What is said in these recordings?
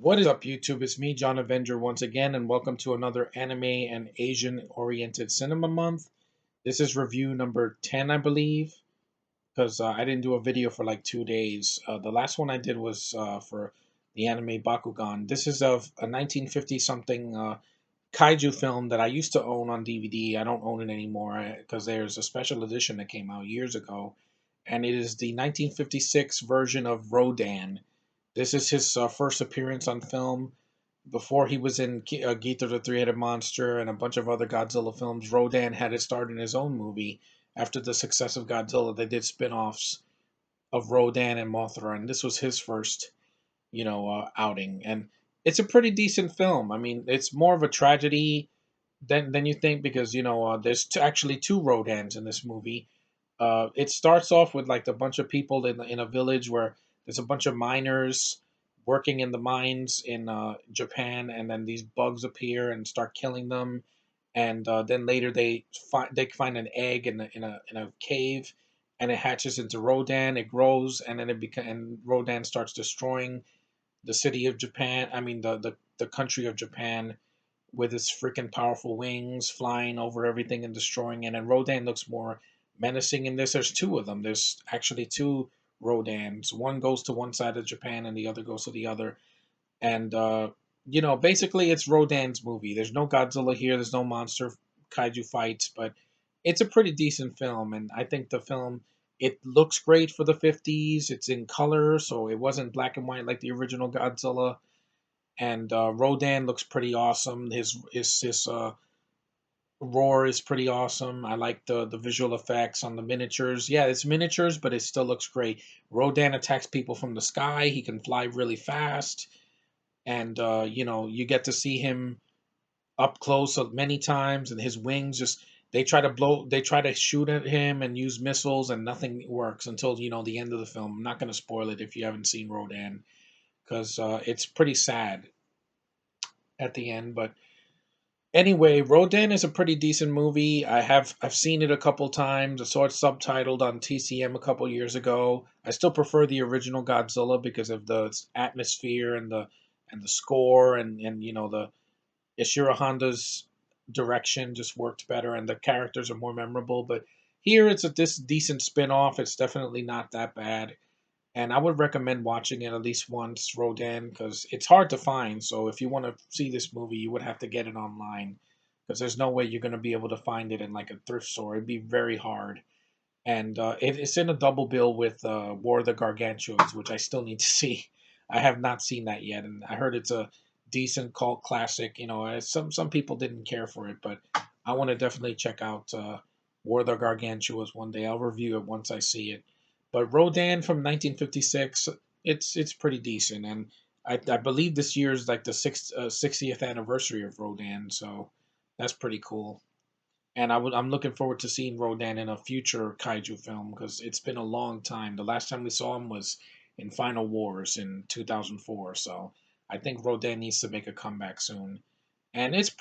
What is up, YouTube? It's me, John Avenger, once again, and welcome to another anime and Asian oriented cinema month. This is review number 10, I believe, because I didn't do a video for like 2 days. The last one I did was for the anime Bakugan. This is of a 1950 something kaiju film that I used to own on DVD. I don't own it anymore because there's a special edition that came out years ago, and it is the 1956 version of Rodan. This is his first appearance on film. Before he was in Gita the Three-Headed Monster and a bunch of other Godzilla films, Rodan had his start in his own movie. After the success of Godzilla, they did spin-offs of Rodan and Mothra, and this was his first, outing. And it's a pretty decent film. I mean, it's more of a tragedy than you think because there's actually two Rodans in this movie. It starts off with like a bunch of people in a village where there's a bunch of miners working in the mines in Japan, and then these bugs appear and start killing them. And then later they find an egg in a cave, and it hatches into Rodan. It grows, and then and Rodan starts destroying the city of Japan. I mean the country of Japan with its freaking powerful wings, flying over everything and destroying it. And Rodan looks more menacing in this. There's two of them. There's actually two Rodans. One goes to one side of Japan and the other goes to the other. And basically it's Rodan's movie. There's no Godzilla here. There's no monster kaiju fights, but it's a pretty decent film. And I think the film, it looks great for the 50s. It's in color, so it wasn't black and white like the original Godzilla. And Rodan looks pretty awesome. His roar is pretty awesome. I like the visual effects on the miniatures. Yeah, it's miniatures, but it still looks great. Rodan attacks people from the sky. He can fly really fast, and you get to see him up close many times, and his wings just they try to shoot at him and use missiles, and nothing works until the end of the film. I'm not going to spoil it if you haven't seen Rodan because it's pretty sad at the end, but anyway, Rodan is a pretty decent movie. I've seen it a couple times. I saw it subtitled on TCM a couple years ago. I still prefer the original Godzilla because of the atmosphere and the score, and the Ishiro Honda's direction just worked better, and the characters are more memorable. But here it's this decent spin-off. It's definitely not that bad, and I would recommend watching it at least once, Rodan, because it's hard to find. So if you want to see this movie, you would have to get it online, because there's no way you're going to be able to find it in like a thrift store. It'd be very hard. And it's in a double bill with War of the Gargantuas, which I still need to see. I have not seen that yet, and I heard it's a decent cult classic. Some people didn't care for it, but I want to definitely check out War of the Gargantuas one day. I'll review it once I see it. But Rodan from 1956, it's pretty decent, and I believe this year is like the 60th anniversary of Rodan, so that's pretty cool. And I'm looking forward to seeing Rodan in a future kaiju film because it's been a long time. The last time we saw him was in Final Wars in 2004, so I think Rodan needs to make a comeback soon. And it's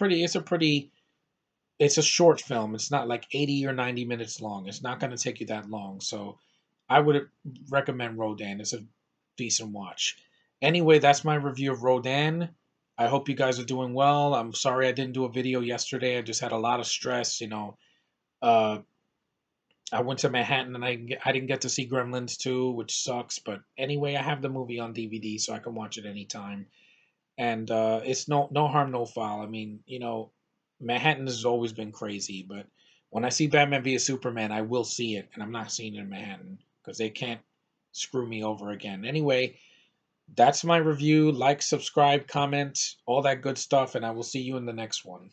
a short film. It's not like 80 or 90 minutes long. It's not going to take you that long. So I would recommend Rodan. It's a decent watch. Anyway, that's my review of Rodan. I hope you guys are doing well. I'm sorry I didn't do a video yesterday. I just had a lot of stress. Uh, I went to Manhattan and I didn't get to see Gremlins 2, which sucks. But anyway, I have the movie on DVD so I can watch it anytime. And it's no harm, no foul. I mean, Manhattan has always been crazy, but when I see Batman v Superman, I will see it, and I'm not seeing it in Manhattan because they can't screw me over again. Anyway, that's my review. Like, subscribe, comment, all that good stuff, and I will see you in the next one.